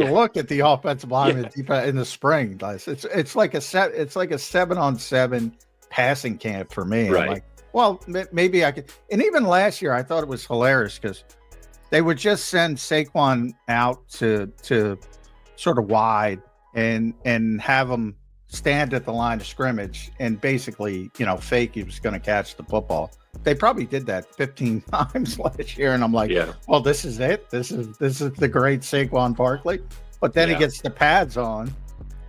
Yeah. look at the offensive line Yeah. in the spring, guys. It's like a 7-on-7 passing camp for me. I'm Right. like, well, maybe I could. And even last year, I thought it was hilarious because they would just send Saquon out to sort of wide and have him stand at the line of scrimmage and basically, fake he was going to catch the football. They probably did that 15 times last year, and I'm like, Yeah. well, this is it. This is the great Saquon Barkley. But then he gets the pads on,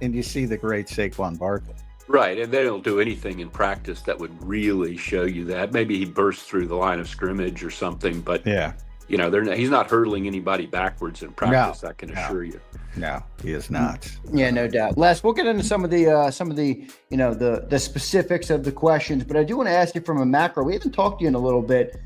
and you see the great Saquon Barkley. Right, and they don't do anything in practice that would really show you that. Maybe he bursts through the line of scrimmage or something, but he's not hurtling anybody backwards in practice. I can assure you. No, he is not. Yeah, no doubt. Les, we'll get into some of the the specifics of the questions, but I do want to ask you from a macro. We haven't talked to you in a little bit.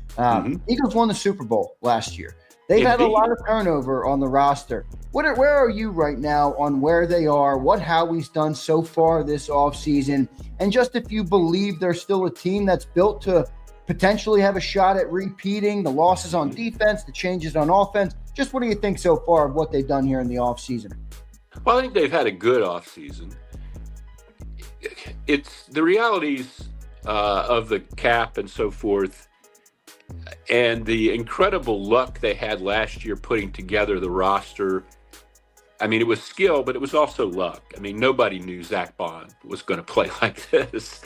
Eagles won the Super Bowl last year. They've had a lot of turnover on the roster. Where are you right now on where they are, what Howie's done so far this offseason, and just if you believe they're still a team that's built to potentially have a shot at repeating the losses on defense, the changes on offense. Just what do you think so far of what they've done here in the offseason? Well, I think they've had a good offseason. It's the realities of the cap and so forth, and the incredible luck they had last year putting together the roster. I mean, it was skill, but it was also luck. I mean, nobody knew Zach Baun was going to play like this.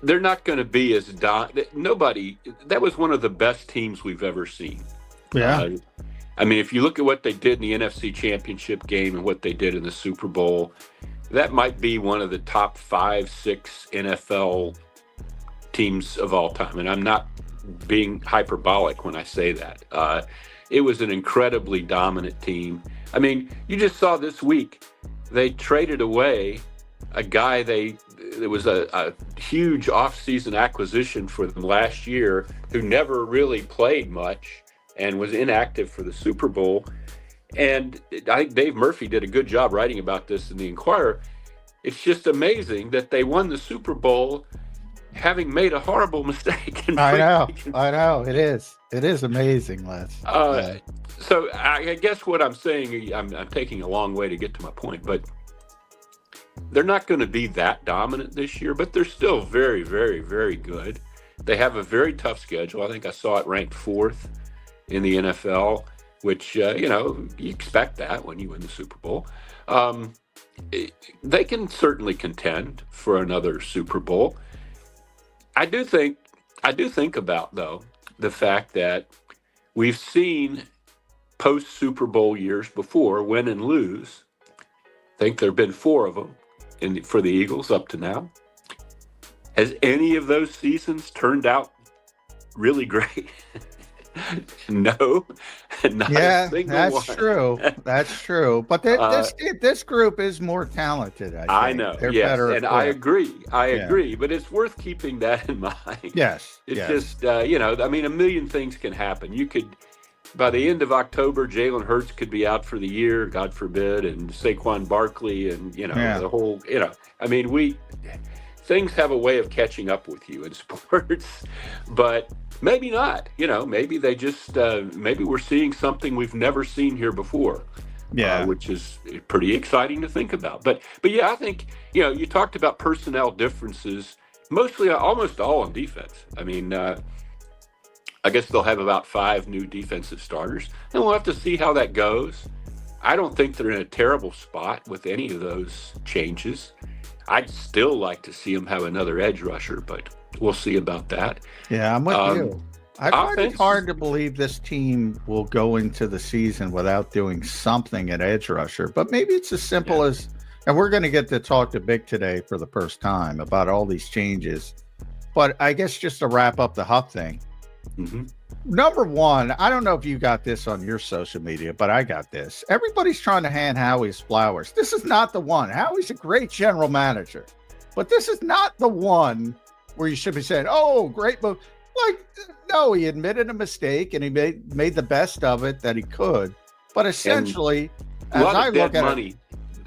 They're not going to be as nobody. That was one of the best teams we've ever seen. Yeah. I mean, if you look at what they did in the NFC Championship game and what they did in the Super Bowl, that might be one of the top 5-6 NFL teams of all time. And I'm not being hyperbolic when I say that. It was an incredibly dominant team. I mean, you just saw this week, they traded away a guy it was a huge offseason acquisition for them last year who never really played much and was inactive for the Super Bowl. And I think Dave Murphy did a good job writing about this in the Inquirer. It's just amazing that they won the Super Bowl having made a horrible mistake. I know. It is amazing, Les. So I guess what I'm saying, I'm taking a long way to get to my point, but they're not going to be that dominant this year, but they're still very, very, very good. They have a very tough schedule. I think I saw it ranked 4th in the NFL, which, you expect that when you win the Super Bowl. They can certainly contend for another Super Bowl. I do think about, though, the fact that we've seen post-Super Bowl years before win and lose. I think there have been 4 of them for the Eagles up to now. Has any of those seasons turned out really great? No, not a single one. That's true. That's true. But this group is more talented. I know. They're yes, better. And I agree. I agree. But it's worth keeping that in mind. Yes. It's just I mean, a million things can happen. You could. By the end of October, Jalen Hurts could be out for the year, God forbid, and Saquon Barkley and, the whole, I mean, things have a way of catching up with you in sports, but maybe not, maybe they just, maybe we're seeing something we've never seen here before, which is pretty exciting to think about. But yeah, I think, you talked about personnel differences, mostly almost all on defense. I mean, I guess they'll have about 5 new defensive starters, and we'll have to see how that goes. I don't think they're in a terrible spot with any of those changes. I'd still like to see them have another edge rusher, but we'll see about that. Yeah, I'm with you. I find it hard to believe this team will go into the season without doing something at edge rusher, but maybe it's as simple as, and we're going to get to talk to Vic today for the first time about all these changes, but I guess just to wrap up the Huff thing, number one, I don't know if you got this on your social media, but I got this. Everybody's trying to hand Howie's flowers. This is not the one. Howie's a great general manager, but this is not the one where you should be saying, oh, great move. Like, no, he admitted a mistake and he made the best of it that he could. But essentially, as I look at money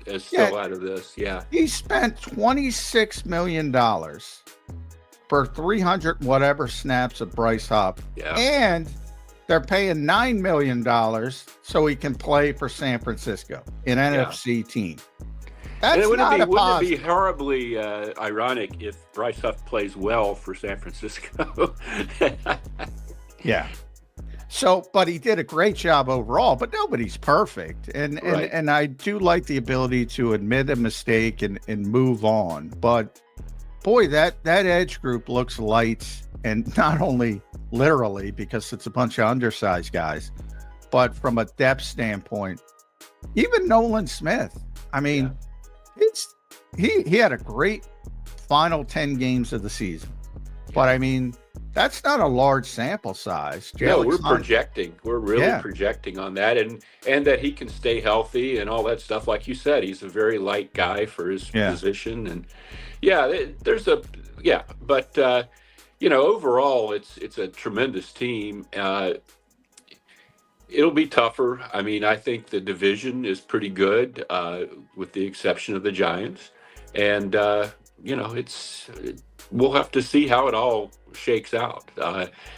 is still out of this. Yeah. He spent $26 million for 300 whatever snaps of Bryce Huff. Yeah. And they're paying $9 million so he can play for San Francisco, an NFC team. That's wouldn't it be horribly ironic if Bryce Huff plays well for San Francisco? Yeah. So, but he did a great job overall, but nobody's perfect. And I do like the ability to admit a mistake and move on. But boy, that edge group looks lights, and not only literally because it's a bunch of undersized guys, but from a depth standpoint, even Nolan Smith. I mean, he had a great final 10 games of the season, but I mean, that's not a large sample size. Yeah, we're projecting. We're really projecting on that, and that he can stay healthy and all that stuff. Like you said, he's a very light guy for his position, and but overall, it's a tremendous team. It'll be tougher. I mean, I think the division is pretty good, with the exception of the Giants, and we'll have to see how it all shakes out.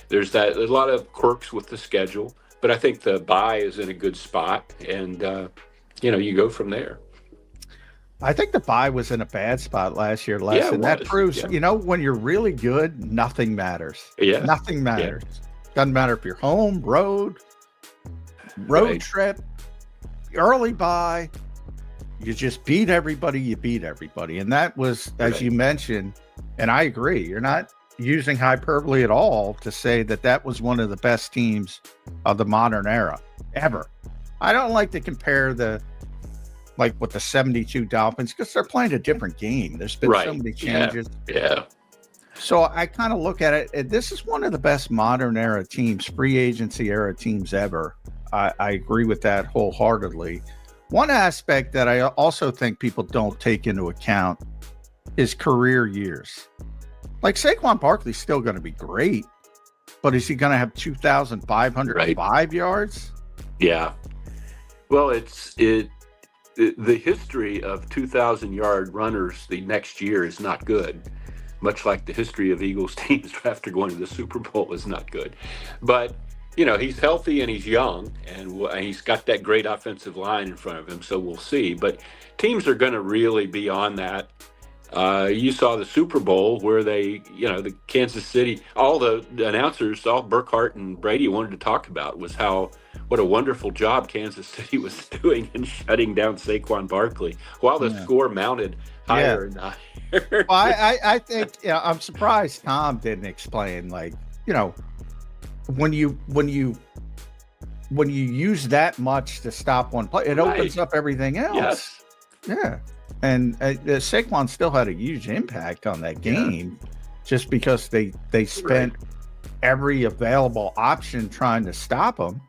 There's a lot of quirks with the schedule, but I think the bye is in a good spot, and you go from there. I think the bye was in a bad spot last year, Les, and that proves, when you're really good, nothing matters. Yeah, nothing matters. Doesn't matter if you're home, road trip, early bye. You just beat everybody. And that was, as you mentioned, and I agree, you're not using hyperbole at all to say that was one of the best teams of the modern era ever. I don't like to compare with the 72 Dolphins because they're playing a different game. There's been so many changes. Yeah. So I kind of look at it, and this is one of the best modern era teams, free agency era teams ever. I agree with that wholeheartedly. One aspect that I also think people don't take into account is career years. Like Saquon Barkley's still going to be great, but is he going to have 2,505 yards? Yeah. Well, the history of 2,000-yard runners the next year is not good, much like the history of Eagles teams after going to the Super Bowl is not good. But he's healthy and he's young, and he's got that great offensive line in front of him, so we'll see. But teams are going to really be on that. You saw the Super Bowl where the Kansas City, all the announcers, all Burkhardt and Brady wanted to talk about was what a wonderful job Kansas City was doing in shutting down Saquon Barkley while the score mounted higher and higher. Well, I think I'm surprised Tom didn't explain, when you use that much to stop one play, it opens up everything else. Yes. Yeah. And Saquon still had a huge impact on that game just because they spent every available option trying to stop him.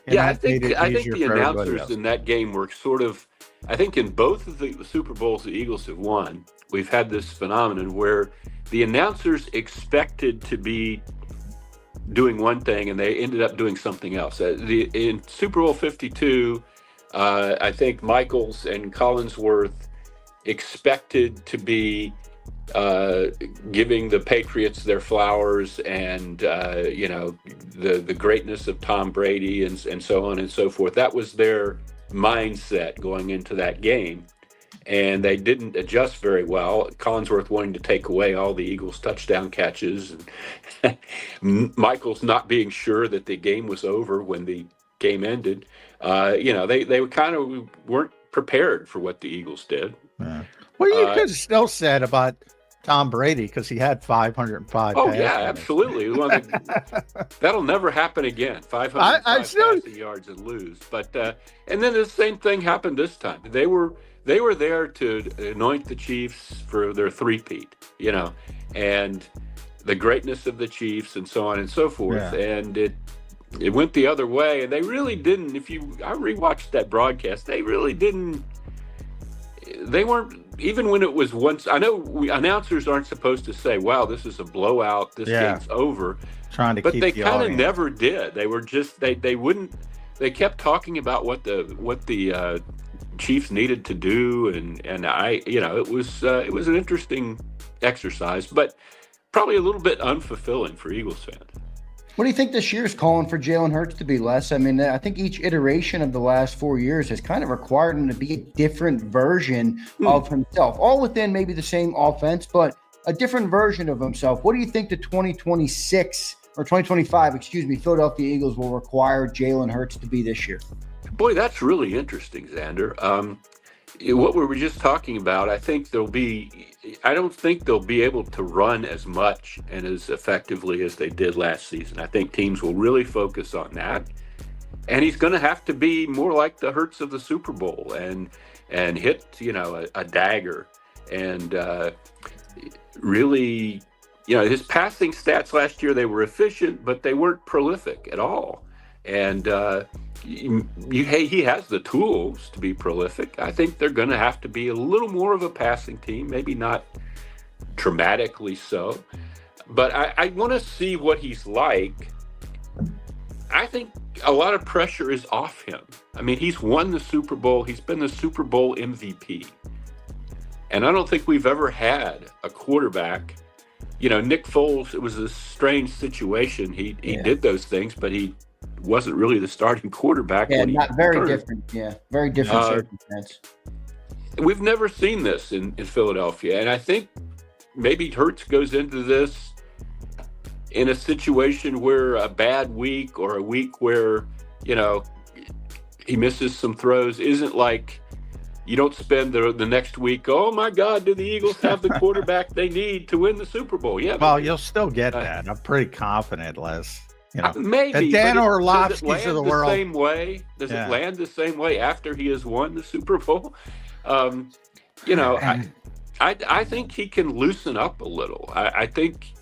I think the announcers in that game were sort of, I think in both of the Super Bowls the Eagles have won, we've had this phenomenon where the announcers expected to be doing one thing and they ended up doing something else. In Super Bowl 52, I think Michaels and Collinsworth expected to be giving the Patriots their flowers and the greatness of Tom Brady and so on and so forth. That was their mindset going into that game, and they didn't adjust very well. Collinsworth wanting to take away all the Eagles' touchdown catches, and Michaels not being sure that the game was over when the game ended. They kind of weren't prepared for what the Eagles did. Yeah. Well, you could have still said about Tom Brady because he had 505. Oh yeah, absolutely. That'll never happen again. 505 passing yards and lose. But and then the same thing happened this time. They were there to anoint the Chiefs for their three-peat, and the greatness of the Chiefs and so on and so forth. Yeah. And it went the other way, and they really didn't. I rewatched that broadcast, they really didn't. They weren't, even when it was once. I know announcers aren't supposed to say, "Wow, this is a blowout. This game's over." But they kind of never did. They were just they wouldn't. They kept talking about what the Chiefs needed to do, and it was an interesting exercise, but probably a little bit unfulfilling for Eagles fans. What do you think this year's calling for Jalen Hurts to be, Les? I mean, I think each iteration of the last 4 years has kind of required him to be a different version of himself, all within maybe the same offense, but a different version of himself. What do you think the 2026 or 2025, Philadelphia Eagles will require Jalen Hurts to be this year? Boy, that's really interesting, Xander. What we were just talking about, I don't think they'll be able to run as much and as effectively as they did last season. I think teams will really focus on that. And he's going to have to be more like the Hurts of the Super Bowl and hit, a dagger. And really, his passing stats last year, they were efficient, but they weren't prolific at all. And he has the tools to be prolific. I think they're going to have to be a little more of a passing team, maybe not dramatically so. But I want to see what he's like. I think a lot of pressure is off him. I mean, he's won the Super Bowl. He's been the Super Bowl MVP. And I don't think we've ever had a quarterback. Nick Foles, it was a strange situation. He did those things, but he wasn't really the starting quarterback. Yeah, not very different. Yeah, very different circumstance. We've never seen this in Philadelphia. And I think maybe Hurts goes into this in a situation where a bad week or a week where, he misses some throws isn't like you don't spend the next week, oh my God, do the Eagles have the quarterback they need to win the Super Bowl? Yeah. Well, you'll still get that. I'm pretty confident, Les. Maybe. Dan Orlovsky's of the world. Same way? Does it land the same way after he has won the Super Bowl? I think he can loosen up a little. I think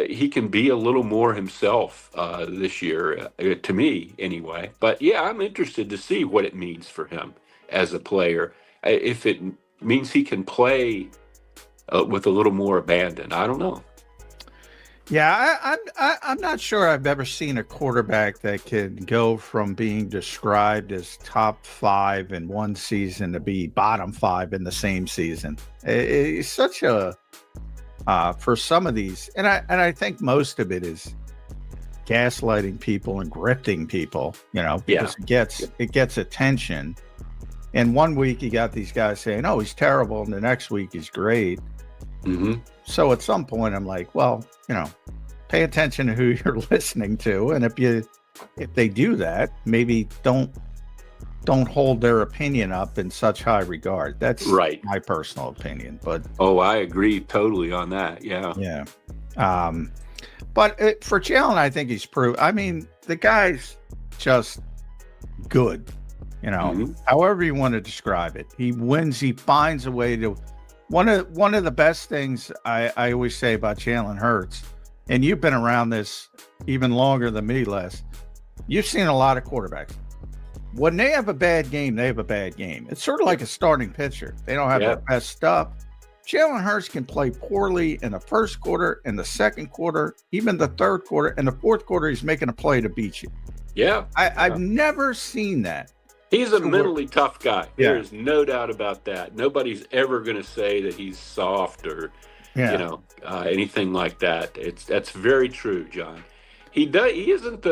he can be a little more himself this year, to me anyway. But yeah, I'm interested to see what it means for him as a player. If it means he can play with a little more abandon, I don't know. Yeah, I'm not sure I've ever seen a quarterback that can go from being described as top 5 in one season to be bottom 5 in the same season. It's such a for some of these, and I think most of it is gaslighting people and grifting people. Because it gets attention. And one week you got these guys saying, "Oh, he's terrible," and the next week he's great. Mm-hmm. So at some point I'm like, well, pay attention to who you're listening to. And if they do that, maybe don't hold their opinion up in such high regard. That's right. My personal opinion. But I agree totally on that. Yeah. Yeah. But for Jalen, I think he's proved. I mean, the guy's just good. However you want to describe it. He wins. He finds a way to. One of the best things I always say about Jalen Hurts, and you've been around this even longer than me, Les, you've seen a lot of quarterbacks. When they have a bad game, they have a bad game. It's sort of like a starting pitcher. They don't have their best stuff. Jalen Hurts can play poorly in the first quarter, in the second quarter, even the third quarter. In the fourth quarter, he's making a play to beat you. Yeah. I've never seen that. He's a mentally tough guy. There's no doubt about that. Nobody's ever going to say that he's soft or, anything like that. That's very true, John. He isn't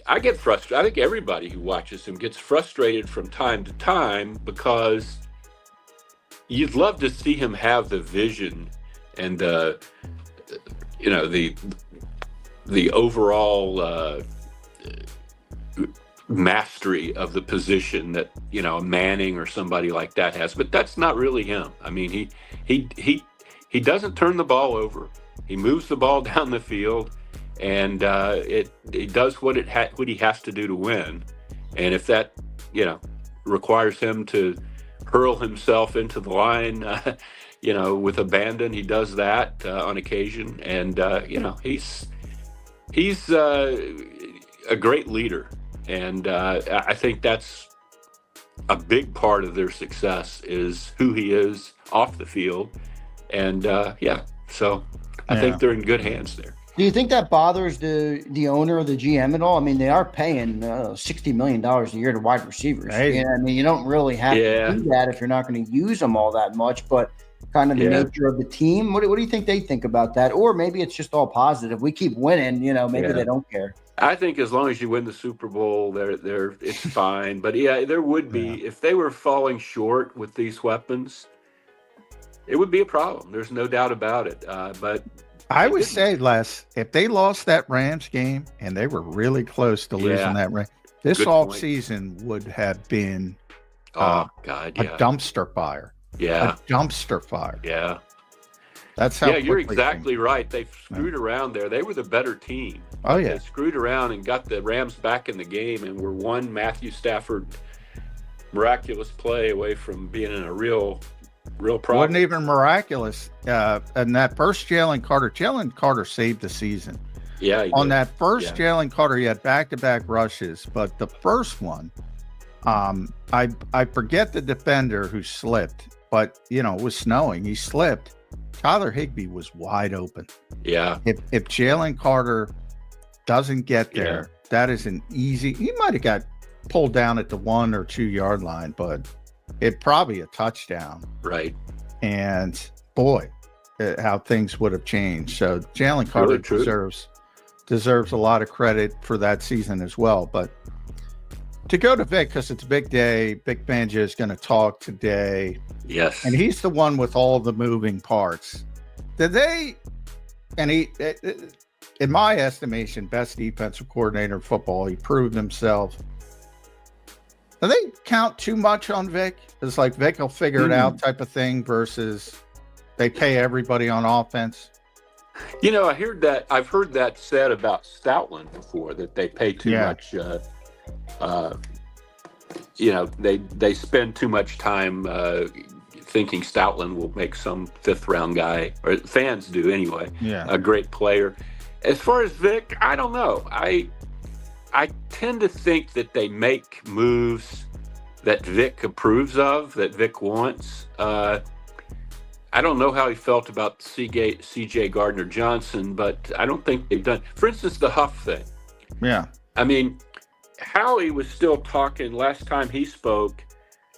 I get frustrated. I think everybody who watches him gets frustrated from time to time because you'd love to see him have the vision and the overall mastery of the position that a Manning or somebody like that has, but that's not really him. I mean, he doesn't turn the ball over. He moves the ball down the field, and it does what he has to do to win. And if that requires him to hurl himself into the line, with abandon, he does that on occasion. And he's a great leader. And I think that's a big part of their success is who he is off the field. And so I think they're in good hands there. Do you think that bothers the owner or the GM at all? I mean, they are paying $60 million a year to wide receivers. Hey. I mean, you don't really have to do that if you're not going to use them all that much. But kind of the nature of the team? What do you think they think about that? Or maybe it's just all positive. We keep winning, maybe they don't care. I think as long as you win the Super Bowl, it's fine. But there would be, if they were falling short with these weapons, it would be a problem. There's no doubt about it. But I would say, Les, if they lost that Rams game and they were really close to losing that Rams, this offseason would have been a dumpster fire. Yeah. A dumpster fire. Yeah. That's how. Yeah, you're exactly right. They screwed around there. They were the better team. Oh, yeah. They screwed around and got the Rams back in the game and were one Matthew Stafford miraculous play away from being in a real problem. Wasn't even miraculous. And that first Jalen Carter saved the season. Yeah. On that first Jalen Carter, he had back-to-back rushes, but the first one, I forget the defender who slipped, but it was snowing. He slipped. Tyler Higbee was wide open. Yeah. If Jalen Carter doesn't get there, that is an easy. He might have got pulled down at the 1 or 2 yard line, but it probably a touchdown. Right. And boy, how things would have changed. So Jalen Carter deserves a lot of credit for that season as well. But to go to Vic, because it's a big day, Vic Fangio is going to talk today. Yes. And he's the one with all the moving parts. In my estimation, best defensive coordinator in football. He proved himself. Do they count too much on Vic? It's like Vic will figure it out type of thing versus they pay everybody on offense. I've heard that said about Stoutland before, that they pay too much. They spend too much time thinking Stoutland will make some 5th round guy, or fans do anyway. Yeah. A great player. As far as Vic, I don't know. I tend to think that they make moves that Vic approves of, that Vic wants. I don't know how he felt about CJ Gardner Johnson, but I don't think they've done. For instance, the Huff thing. Yeah. I mean, Howie was still talking last time he spoke.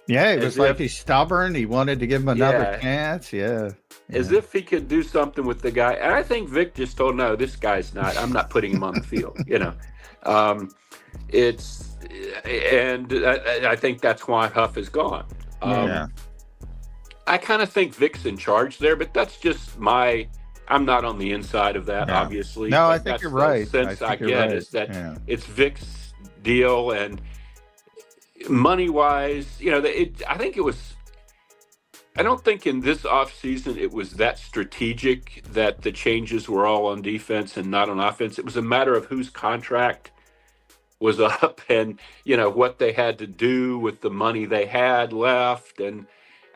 Yeah, it was like he's stubborn. He wanted to give him another chance. Yeah. As if he could do something with the guy. And I think Vic just told, no, this guy's not. I'm not putting him on the field. I think that's why Huff is gone. I kind of think Vic's in charge there, but that's just I'm not on the inside of that, obviously. No, I think you're right. The sense I get is that it's Vic's deal, and money-wise, I think it was. I don't think in this offseason it was that strategic that the changes were all on defense and not on offense. It was a matter of whose contract was up and, what they had to do with the money they had left. And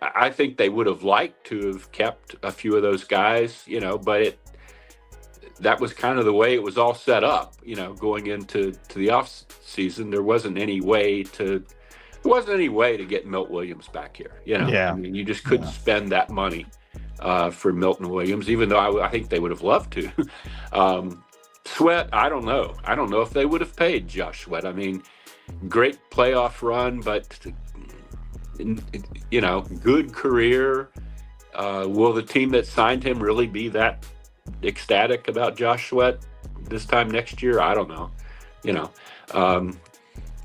I think they would have liked to have kept a few of those guys, but that was kind of the way it was all set up, going into the off season. There wasn't any way to get Milt Williams back here. I mean, you just couldn't spend that money for Milton Williams, even though I think they would have loved to. Sweat, I don't know. I don't know if they would have paid Josh Sweat. I mean, great playoff run, but good career. Will the team that signed him really be that ecstatic about Josh Sweat this time next year? I don't know.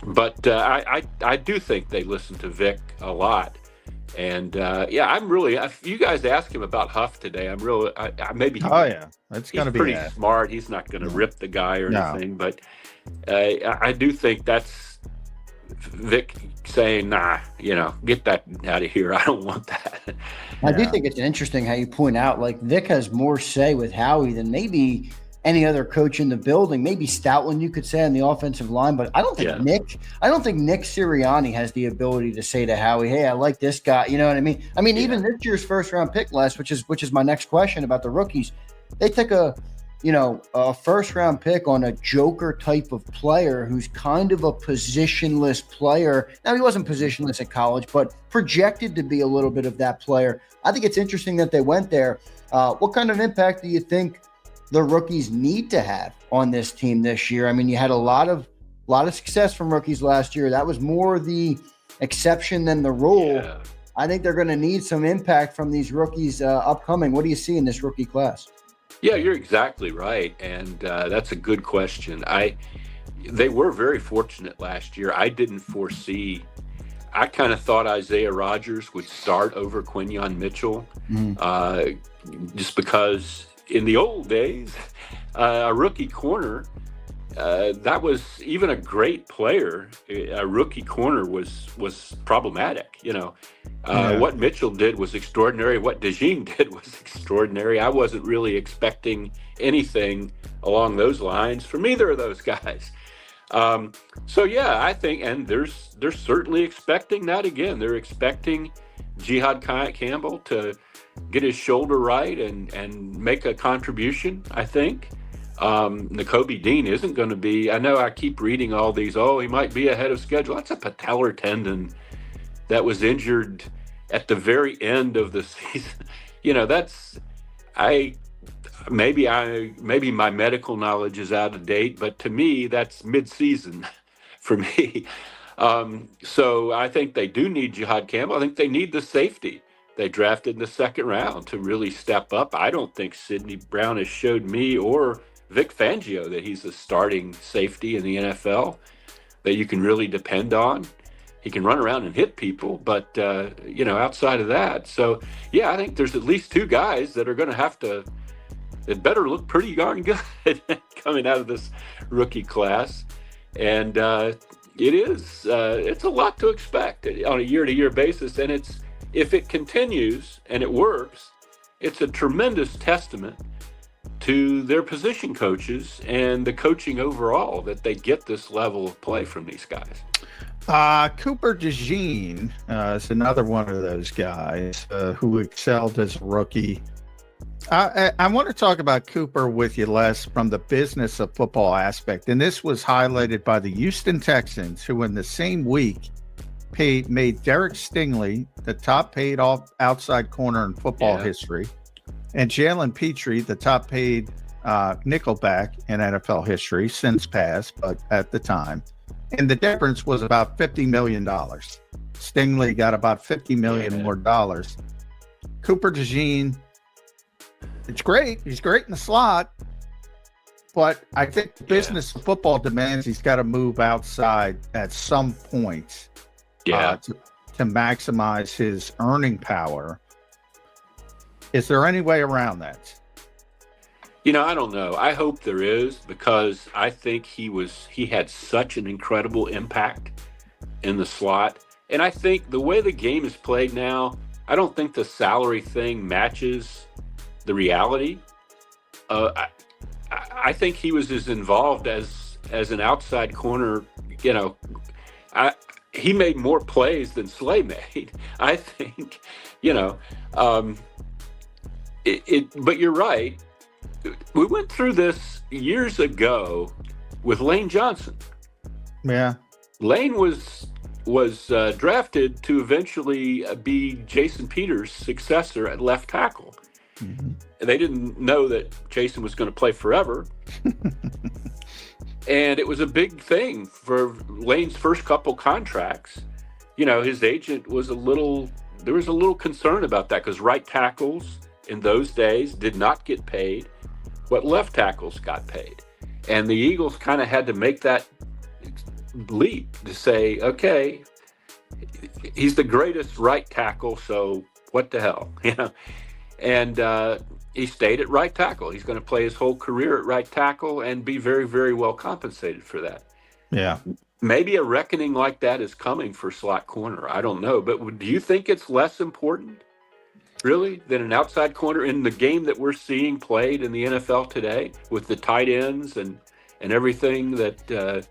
But I do think they listen to Vic a lot. And I'm really. If you guys ask him about Huff today, I'm really. Maybe. That's going to be pretty smart. He's not going to rip the guy or anything. But I do think that's Vic saying, "Nah, get that out of here. I don't want that." I do think it's interesting how you point out, like, Vic has more say with Howie than maybe any other coach in the building. Maybe Stoutland, you could say, on the offensive line, but I don't think Nick Sirianni has the ability to say to Howie, "Hey, I like this guy." You know what I mean? Even this year's first round pick, Les, which is my next question about the rookies. They took a first round pick on a joker type of player who's kind of a positionless player. Now, he wasn't positionless at college, but projected to be a little bit of that player. I think it's interesting that they went there. What kind of impact do you think the rookies need to have on this team this year? I mean, you had a lot of success from rookies last year. That was more the exception than the rule. I think they're going to need some impact from these rookies upcoming. What do you see in this rookie class? Yeah, you're exactly right, and that's a good question. They were very fortunate last year. I didn't foresee. I kind of thought Isaiah Rodgers would start over Quinyon Mitchell, just because in the old days, a rookie corner, that was even a great player. A rookie corner was problematic. What Mitchell did was extraordinary. What DeJean did was extraordinary. I wasn't really expecting anything along those lines from either of those guys. So yeah, I think, and they're certainly expecting that again. They're expecting Jihad Campbell to get his shoulder right and make a contribution, I think. Nakobe Dean isn't going to be, I know I keep reading all these, he might be ahead of schedule. That's a patellar tendon that was injured at the very end of the season. Maybe my medical knowledge is out of date, but to me, that's mid-season for me. So I think they do need Jihad Campbell. I think they need the safety they drafted in the second round to really step up. I don't think Sidney Brown has showed me or Vic Fangio that he's a starting safety in the NFL that you can really depend on. He can run around and hit people, but, outside of that. So, yeah, I think there's at least two guys that are going to have to, it better look pretty darn good coming out of this rookie class. And it's a lot to expect on a year-to-year basis. And if it continues and it works, it's a tremendous testament to their position coaches and the coaching overall that they get this level of play from these guys. Cooper DeJean is another one of those guys who excelled as a rookie. I want to talk about Cooper with you, Les, from the business of football aspect. And this was highlighted by the Houston Texans, who in the same week made Derek Stingley the top paid outside corner in football history, and Jalen Petrie the top paid nickelback in NFL history, since passed, but at the time. And the difference was about $50 million. Stingley got about $50 million more dollars. Cooper DeJean, it's great. He's great in the slot. But I think the business of football demands he's got to move outside at some point to maximize his earning power. Is there any way around that? I don't know. I hope there is, because I think he had such an incredible impact in the slot. And I think the way the game is played now, I don't think the salary thing matches the reality. I think he was as involved as an outside corner. He made more plays than Slay made, I think. But you're right. We went through this years ago with Lane Johnson. Yeah. Lane was drafted to eventually be Jason Peters' successor at left tackle. Mm-hmm. And they didn't know that Jason was going to play forever. And it was a big thing for Lane's first couple contracts. His agent was there was a little concern about that, because right tackles in those days did not get paid what left tackles got paid. And the Eagles kind of had to make that leap to say, okay, he's the greatest right tackle, so what the hell, And he stayed at right tackle. He's going to play his whole career at right tackle and be very, very well compensated for that. Yeah. Maybe a reckoning like that is coming for slot corner. I don't know. But do you think it's less important, really, than an outside corner in the game that we're seeing played in the NFL today with the tight ends and everything that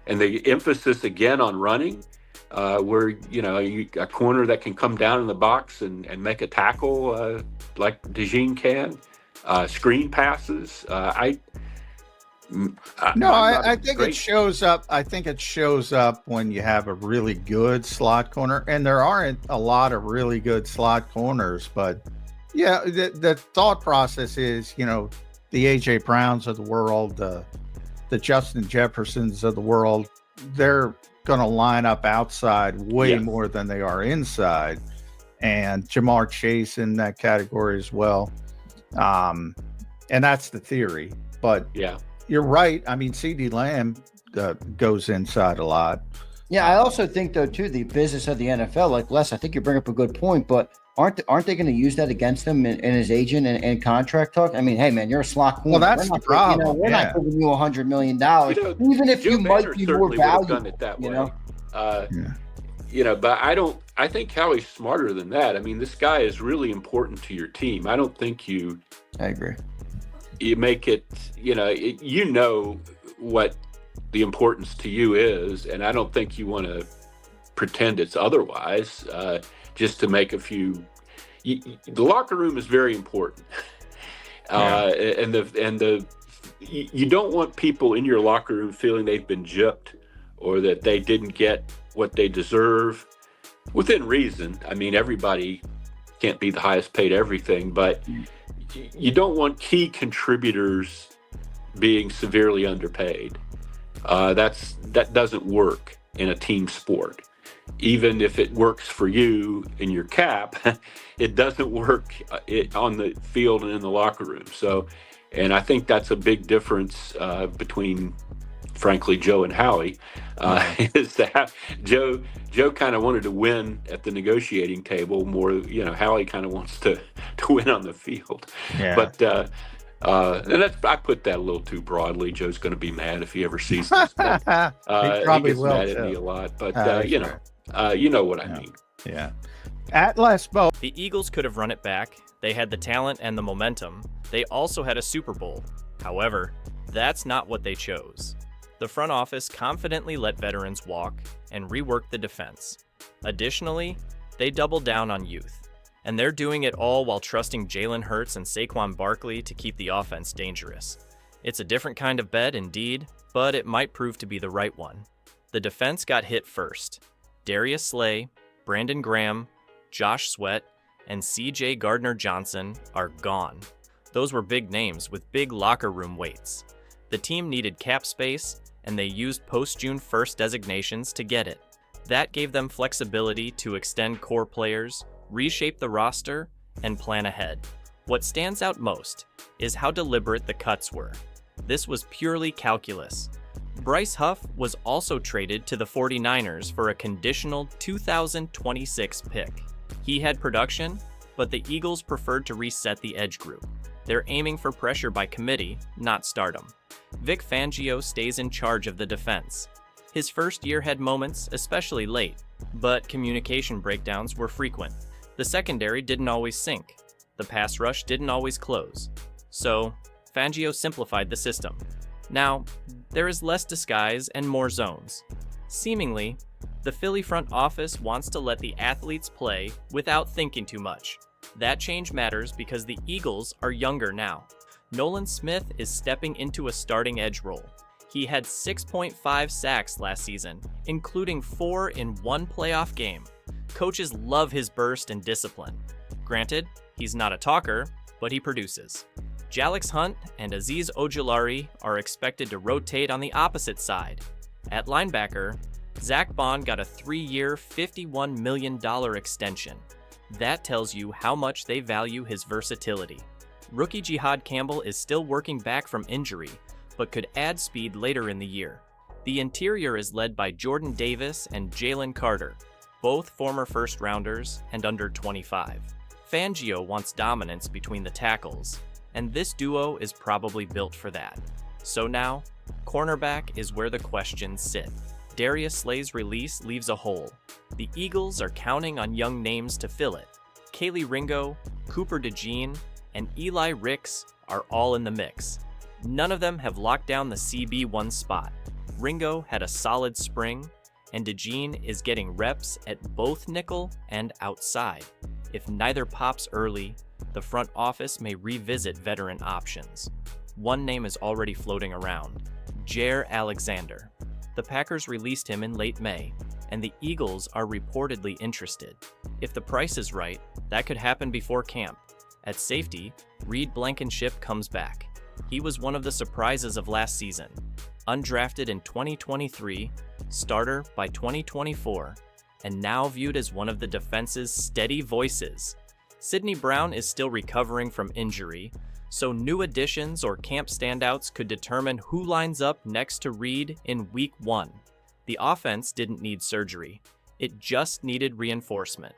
and the emphasis again on running, where a corner that can come down in the box and make a tackle like DeJean can, screen passes. I think it shows up. I think it shows up when you have a really good slot corner, and there aren't a lot of really good slot corners. But yeah, the thought process is, the AJ Browns of the world, the Justin Jeffersons of the world, they're going to line up outside way more than they are inside. and Jamar Chase in that category as well. And that's the theory. But yeah, you're right. I mean, CeeDee Lamb goes inside a lot. Yeah, I also think, though, too, the business of the NFL, like Les, I think you bring up a good point, but aren't they going to use that against him in his agent and contract talk? I mean, hey, man, you're a slot corner. Well, that's the problem. We're not giving you $100 million, even if you might be more valuable. Done it that way. But I think Howie's smarter than that. I mean, this guy is really important to your team. I don't think I agree. You make it, what the importance to you is, and I don't think you want to pretend it's otherwise, just to make a few. The locker room is very important, and you don't want people in your locker room feeling they've been gypped or that they didn't get what they deserve, within reason. I mean, everybody can't be the highest paid everything, but you don't want key contributors being severely underpaid. That doesn't work in a team sport. Even if it works for you in your cap, it doesn't work on the field and in the locker room. So, and I think that's a big difference between, frankly, Joe and Howie. Is that Joe kind of wanted to win at the negotiating table more. Howie kind of wants to win on the field. Yeah. But and I put that a little too broadly. Joe's going to be mad if he ever sees this. He probably gets will mad too. at me a lot, but you know what I mean. Yeah. Atlas Bo. The Eagles could have run it back. They had the talent and the momentum. They also had a Super Bowl. However, that's not what they chose. The front office confidently let veterans walk and rework the defense. Additionally, they doubled down on youth. And they're doing it all while trusting Jalen Hurts and Saquon Barkley to keep the offense dangerous. It's a different kind of bet indeed, but it might prove to be the right one. The defense got hit first. Darius Slay, Brandon Graham, Josh Sweat, and CJ Gardner-Johnson are gone. Those were big names with big locker room weights. The team needed cap space, and they used post-June 1st designations to get it. That gave them flexibility to extend core players, reshape the roster, and plan ahead. What stands out most is how deliberate the cuts were. This was purely calculus. Bryce Huff was also traded to the 49ers for a conditional 2026 pick. He had production, but the Eagles preferred to reset the edge group. They're aiming for pressure by committee, not stardom. Vic Fangio stays in charge of the defense. His first year had moments, especially late, but communication breakdowns were frequent. The secondary didn't always sync. The pass rush didn't always close. So, Fangio simplified the system. Now, there is less disguise and more zones. Seemingly, the Philly front office wants to let the athletes play without thinking too much. That change matters because the Eagles are younger now. Nolan Smith is stepping into a starting edge role. He had 6.5 sacks last season, including 4 in one playoff game. Coaches love his burst and discipline. Granted, he's not a talker, but he produces. Jalix Hunt and Azeez Ojulari are expected to rotate on the opposite side. At linebacker, Zack Baun got a 3-year, $51 million extension. That tells you how much they value his versatility. Rookie Jihad Campbell is still working back from injury, but could add speed later in the year. The interior is led by Jordan Davis and Jalen Carter, both former first-rounders and under 25. Fangio wants dominance between the tackles, and this duo is probably built for that. So now, cornerback is where the questions sit. Darius Slay's release leaves a hole. The Eagles are counting on young names to fill it. Kaylee Ringo, Cooper DeJean, and Eli Ricks are all in the mix. None of them have locked down the CB1 spot. Ringo had a solid spring, and DeJean is getting reps at both nickel and outside. If neither pops early, the front office may revisit veteran options. One name is already floating around, Jaire Alexander. The Packers released him in late May, and the Eagles are reportedly interested. If the price is right, that could happen before camp. At safety, Reed Blankenship comes back. He was one of the surprises of last season. Undrafted in 2023, starter by 2024, and now viewed as one of the defense's steady voices. Sidney Brown is still recovering from injury, so new additions or camp standouts could determine who lines up next to Reed in Week 1. The offense didn't need surgery. It just needed reinforcement.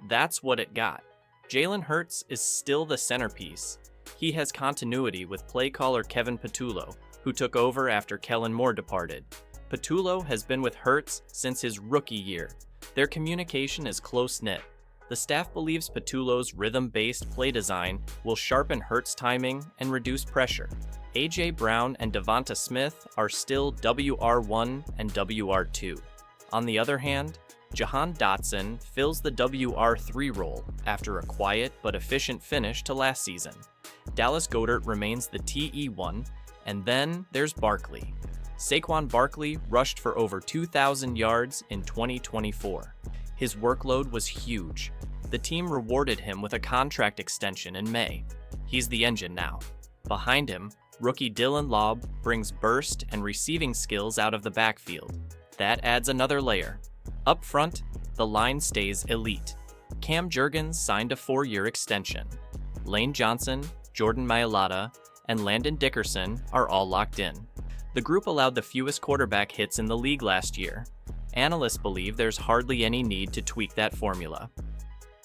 That's what it got. Jalen Hurts is still the centerpiece. He has continuity with play caller Kevin Patullo, who took over after Kellen Moore departed. Patullo has been with Hurts since his rookie year. Their communication is close-knit. The staff believes Patullo's rhythm-based play design will sharpen Hurts' timing and reduce pressure. A.J. Brown and Devonta Smith are still WR1 and WR2. On the other hand, Jahan Dotson fills the WR3 role after a quiet but efficient finish to last season. Dallas Goedert remains the TE1, and then there's Barkley. Saquon Barkley rushed for over 2,000 yards in 2024. His workload was huge. The team rewarded him with a contract extension in May. He's the engine now. Behind him, rookie Dylan Laub brings burst and receiving skills out of the backfield. That adds another layer. Up front, the line stays elite. Cam Jurgens signed a 4-year extension. Lane Johnson, Jordan Mailata, and Landon Dickerson are all locked in. The group allowed the fewest quarterback hits in the league last year. Analysts believe there's hardly any need to tweak that formula.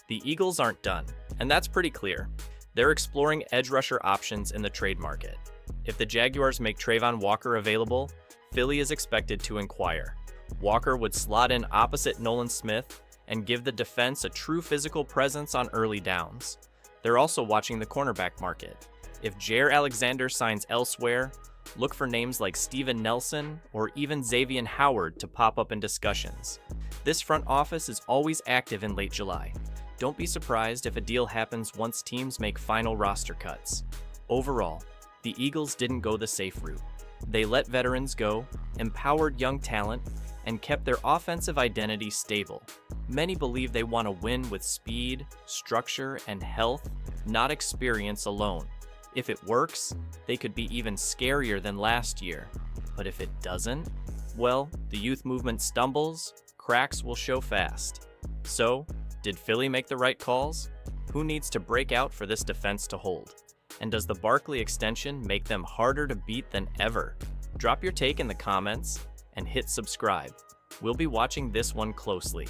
The Eagles aren't done, and that's pretty clear. They're exploring edge rusher options in the trade market. If the Jaguars make Trayvon Walker available, Philly is expected to inquire. Walker would slot in opposite Nolan Smith and give the defense a true physical presence on early downs. They're also watching the cornerback market. If Jair Alexander signs elsewhere, look for names like Steven Nelson or even Xavier Howard to pop up in discussions. This front office is always active in late July. Don't be surprised if a deal happens once teams make final roster cuts. Overall, the Eagles didn't go the safe route. They let veterans go, empowered young talent, and kept their offensive identity stable. Many believe they want to win with speed, structure, and health, not experience alone. If it works, they could be even scarier than last year. But if it doesn't, well, the youth movement stumbles, cracks will show fast. So, did Philly make the right calls? Who needs to break out for this defense to hold? And does the Barkley extension make them harder to beat than ever? Drop your take in the comments and hit subscribe. We'll be watching this one closely.